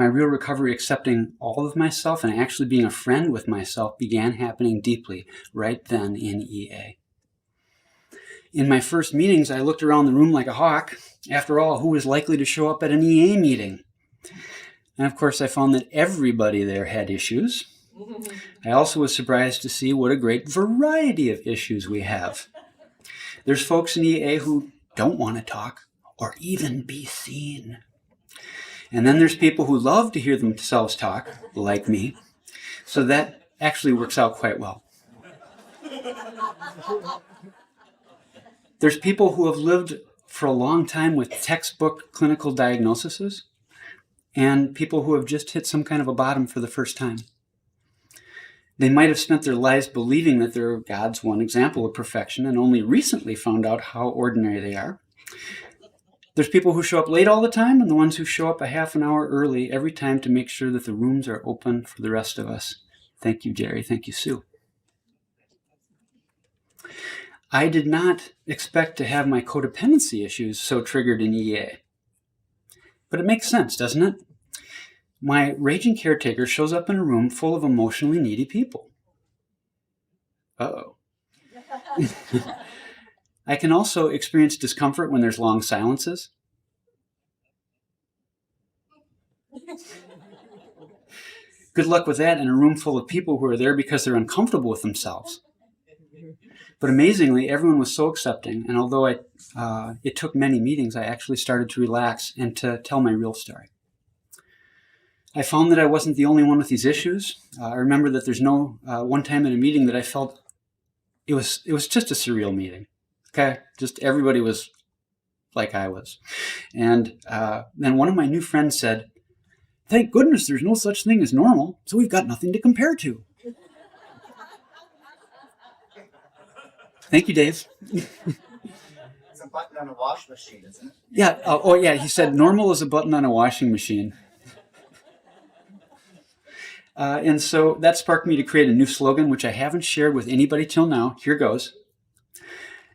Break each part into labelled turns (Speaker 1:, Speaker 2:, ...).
Speaker 1: My real recovery, accepting all of myself and actually being a friend with myself, began happening deeply right then in EA. In my first meetings, I looked around the room like a hawk. After all, who was likely to show up at an EA meeting? And of course, I found that everybody there had issues. I also was surprised to see what a great variety of issues we have. There's folks in EA who don't want to talk or even be seen. And then there's people who love to hear themselves talk, like me. So that actually works out quite well. There's people who have lived for a long time with textbook clinical diagnoses, and people who have just hit some kind of a bottom for the first time. They might have spent their lives believing that they're God's one example of perfection and only recently found out how ordinary they are. There's people who show up late all the time and the ones who show up a half an hour early every time to make sure that the rooms are open for the rest of us. Thank you, Jerry. Thank you, Sue. I did not expect to have my codependency issues so triggered in EA. But it makes sense, doesn't it? My raging caretaker shows up in a room full of emotionally needy people. Uh-oh. I can also experience discomfort when there's long silences. Good luck with that in a room full of people who are there because they're uncomfortable with themselves. But amazingly, everyone was so accepting, and although it took many meetings, I actually started to relax and to tell my real story. I found that I wasn't the only one with these issues. I remember that there's no one time in a meeting that I felt it was just a surreal meeting. Okay, just everybody was like I was. And then one of my new friends said, "Thank goodness there's no such thing as normal, so we've got nothing to compare to." Thank you, Dave.
Speaker 2: It's a button on a wash machine, isn't it?
Speaker 1: Yeah. Oh, yeah. He said normal is a button on a washing machine. And so that sparked me to create a new slogan, which I haven't shared with anybody till now. Here goes.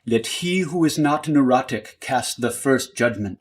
Speaker 1: Let he who is not neurotic cast the first judgment.